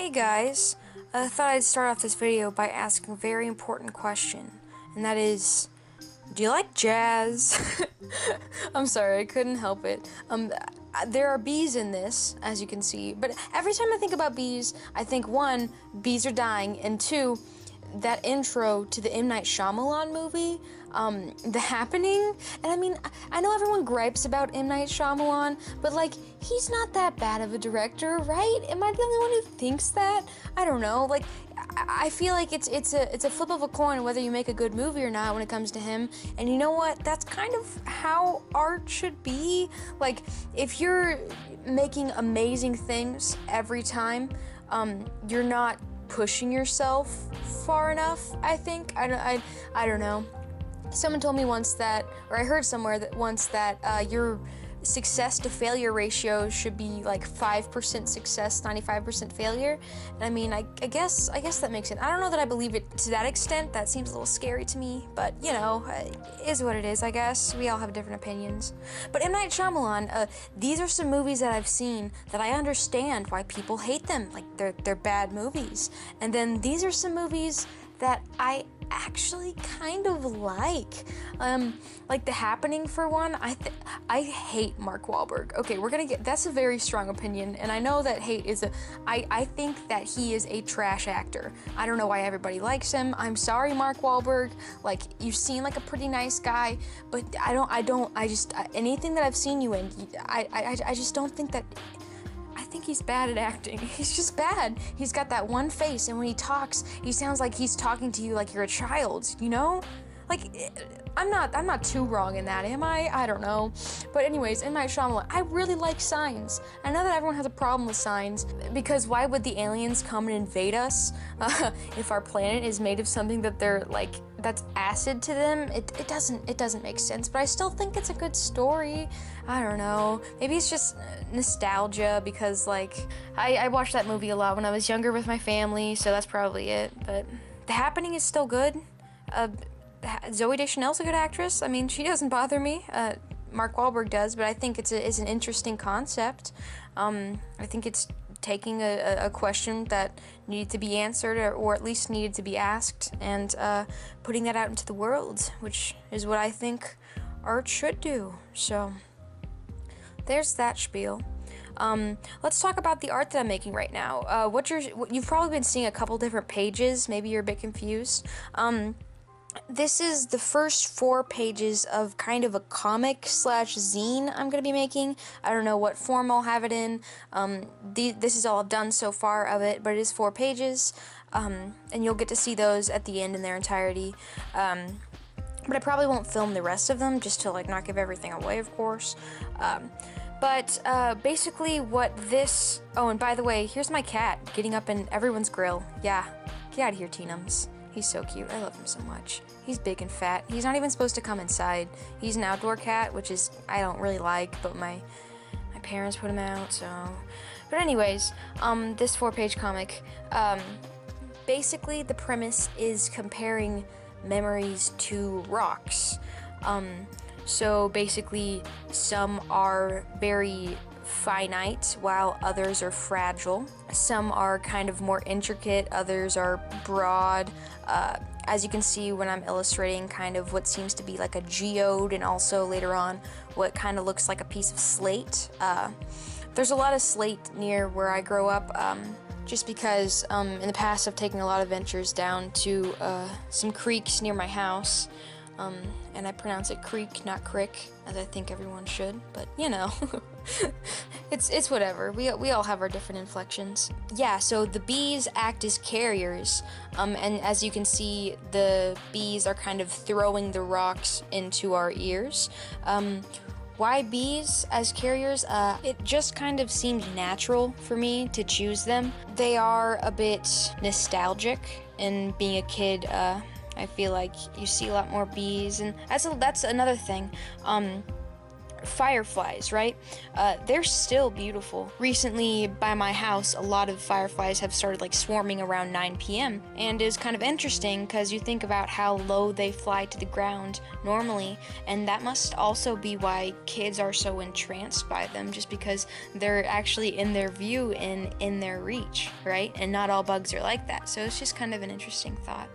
Hey guys, I thought I'd start off this video by asking a very important question, and that is, do you like jazz? I'm sorry, I couldn't help it. There are bees in this, as you can see, but every time I think about bees, I think one, bees are dying, and two, that intro to the M. Night Shyamalan movie, The Happening. And I mean, I know everyone gripes about M. Night Shyamalan, but like, he's not that bad of a director, right? Am I the only one who thinks that? I don't know, like, I feel like it's a flip of a coin whether you make a good movie or not when it comes to him. And you know what? That's kind of how art should be. Like, if you're making amazing things every time, you're not pushing yourself far enough, I think. I don't know. Someone told me once that, or I heard somewhere that once that your success to failure ratio should be like 5% success, 95% failure. And I mean, I guess that makes sense. I don't know that I believe it to that extent. That seems a little scary to me, but you know, it is what it is, I guess. We all have different opinions. But M. Night Shyamalan, these are some movies that I've seen that I understand why people hate them. Like, they're bad movies. And then these are some movies that I actually kind of like The Happening for one. I hate Mark Wahlberg. Okay, that's a very strong opinion, and I know that hate is I think that he is a trash actor. I don't know why everybody likes him. I'm sorry, Mark Wahlberg. Like, you seem like a pretty nice guy, but anything that I've seen you in, I just don't think that. I think he's bad at acting. He's just bad. He's got that one face, and when he talks, he sounds like he's talking to you like you're a child, you know? Like, I'm not too wrong in that, am I? I don't know. But anyways, M. Night Shyamalan, I really like Signs. I know that everyone has a problem with Signs, because why would the aliens come and invade us if our planet is made of something that they're like, that's acid to them? It doesn't make sense, but I still think it's a good story. I don't know. Maybe it's just nostalgia, because like, I watched that movie a lot when I was younger with my family, so that's probably it. But The Happening is still good. Zooey Deschanel's a good actress. I mean, she doesn't bother me. Mark Wahlberg does, but I think it's an interesting concept. I think it's taking a question that needed to be answered, or at least needed to be asked, and putting that out into the world, which is what I think art should do. So there's that spiel. Let's talk about the art that I'm making right now. You've probably been seeing a couple different pages. Maybe you're a bit confused. This is the first 4 pages of kind of a comic/zine I'm going to be making. I don't know what form I'll have it in. This is all I've done so far of it, but it is 4 pages, and you'll get to see those at the end in their entirety. But I probably won't film the rest of them, just to like not give everything away, of course. But basically what this... Oh, and by the way, here's my cat getting up in everyone's grill. Yeah, get out of here, Teenums. He's so cute. I love him so much. He's big and fat. He's not even supposed to come inside. He's an outdoor cat, which is I don't really like, but my parents put him out, so... But anyways, this 4-page comic, basically the premise is comparing memories to rocks. So basically, some are very finite, while others are fragile. Some are kind of more intricate, others are broad. As you can see when I'm illustrating kind of what seems to be like a geode, and also later on what kind of looks like a piece of slate. There's a lot of slate near where I grow up, just because in the past I've taken a lot of ventures down to some creeks near my house. And I pronounce it creek, not crick, as I think everyone should, but you know, it's whatever. We all have our different inflections. Yeah, so the bees act as carriers, and as you can see, the bees are kind of throwing the rocks into our ears. Why bees as carriers? It just kind of seemed natural for me to choose them. They are a bit nostalgic, and being a kid, I feel like you see a lot more bees, and that's another thing. fireflies, right? They're still beautiful. Recently, by my house, a lot of fireflies have started like swarming around 9 p.m. and it's kind of interesting because you think about how low they fly to the ground normally, and that must also be why kids are so entranced by them, just because they're actually in their view and in their reach, right? And not all bugs are like that, so it's just kind of an interesting thought.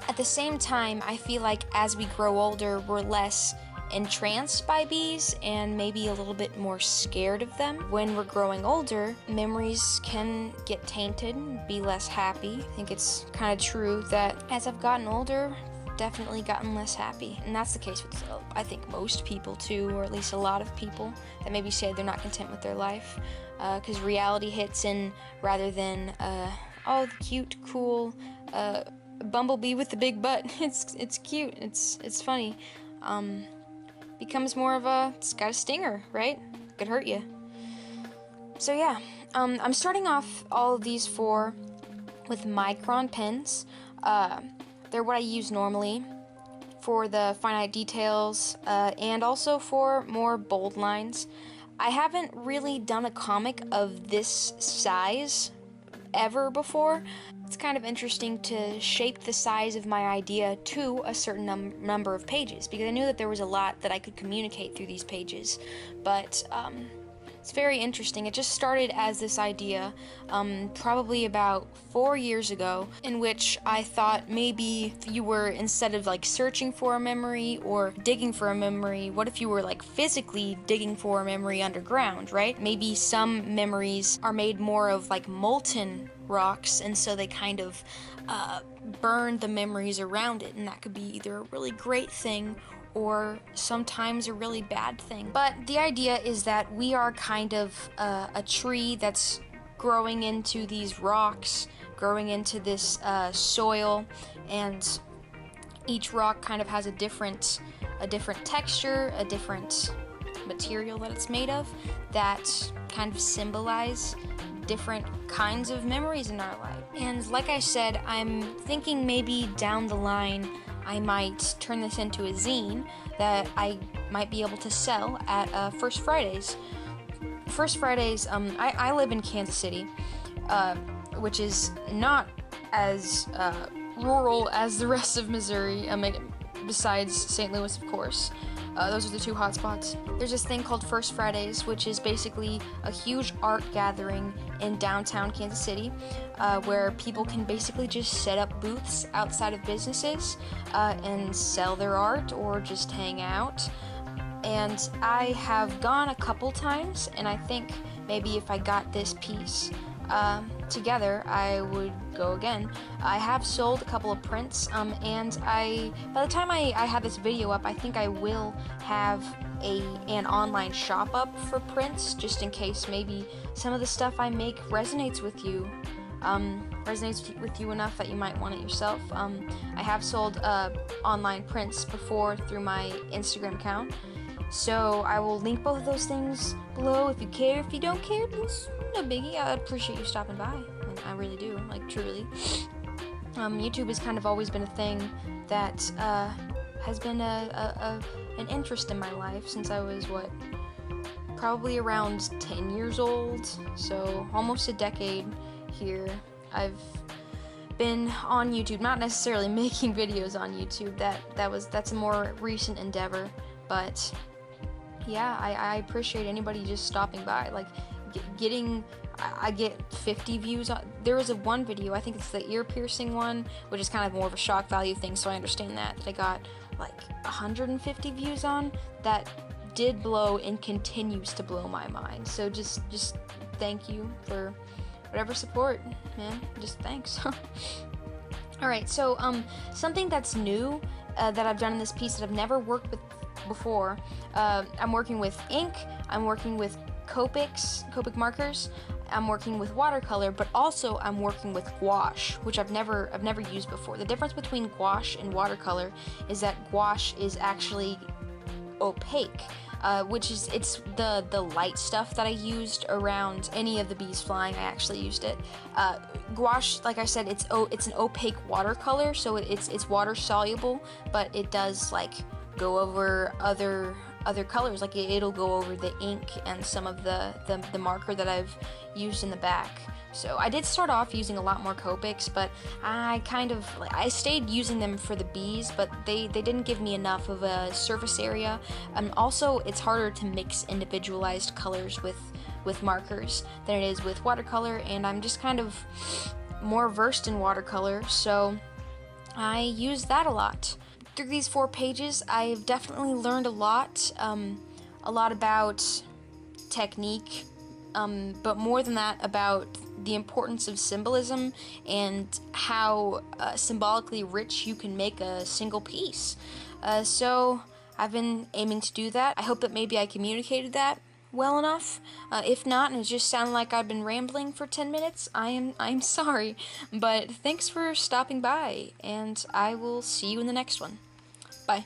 At the same time, I feel like as we grow older, we're less entranced by bees and maybe a little bit more scared of them. When we're growing older, memories can get tainted and be less happy. I think it's kind of true that as I've gotten older, definitely gotten less happy. And that's the case with, I think, most people too, or at least a lot of people that maybe say they're not content with their life, because reality hits in rather than, oh, the cute, cool, bumblebee with the big butt. It's cute, it's funny. Becomes more of a, it's got a stinger, right? Could hurt you. So yeah, I'm starting off all of these four with micron pens. They're what I use normally for the finite details, and also for more bold lines. I haven't really done a comic of this size ever before. It's kind of interesting to shape the size of my idea to a certain number of pages, because I knew that there was a lot that I could communicate through these pages, but it's very interesting. It just started as this idea probably about 4 years ago, in which I thought maybe if you were, instead of like searching for a memory or digging for a memory, what if you were like physically digging for a memory underground, right? Maybe some memories are made more of like molten rocks, and so they kind of burn the memories around it, and that could be either a really great thing or sometimes a really bad thing. But the idea is that we are kind of a tree that's growing into these rocks, growing into this soil, and each rock kind of has a different texture, a different material that it's made of, that kind of symbolize different kinds of memories in our life. And like I said, I'm thinking maybe down the line I might turn this into a zine that I might be able to sell at First Fridays. First Fridays, I live in Kansas City, which is not as rural as the rest of Missouri, besides St. Louis, of course. Those are the two hot spots. There's this thing called First Fridays, which is basically a huge art gathering in downtown Kansas City, where people can basically just set up booths outside of businesses and sell their art or just hang out. And I have gone a couple times, and I think maybe if I got this piece together, I would go again. I have sold a couple of prints, and by the time I have this video up, I think I will have an online shop up for prints, just in case maybe some of the stuff I make resonates with you. Resonates with you enough that you might want it yourself. I have sold online prints before through my Instagram account, so I will link both of those things below if you care. If you don't care, it's no biggie. I appreciate you stopping by, and I really do, like, truly. YouTube has kind of always been a thing that has been an interest in my life since I was, probably around 10 years old, so almost a decade here. I've been on YouTube, not necessarily making videos on YouTube, that's a more recent endeavor, but yeah, I appreciate anybody just stopping by, like, I get 50 views on, there was one video, I think it's the ear piercing one, which is kind of more of a shock value thing, so I understand that I got like 150 views on. That did blow and continues to blow my mind, so just thank you for whatever support, man, just thanks. Alright, so something that's new that I've done in this piece that I've never worked with before, I'm working with ink, I'm working with Copic markers, I'm working with watercolor, but also I'm working with gouache, which I've never used before. The difference between gouache and watercolor is that gouache is actually opaque, which is, it's the light stuff that I used around any of the bees flying. I actually used it. Gouache, like I said, it's an opaque watercolor, so it's water soluble, but it does like go over other other colors, like it'll go over the ink and some of the marker that used in the back. So I did start off using a lot more Copics, but I stayed using them for the bees, but they didn't give me enough of a surface area. Also, it's harder to mix individualized colors with markers than it is with watercolor, and I'm just kind of more versed in watercolor, so I use that a lot. Through these 4 pages, I've definitely learned a lot about technique, but more than that, about the importance of symbolism and how symbolically rich you can make a single piece. So I've been aiming to do that. I hope that maybe I communicated that well enough. If not, and it just sounded like I've been rambling for 10 minutes, I'm sorry. But thanks for stopping by, and I will see you in the next one. Bye.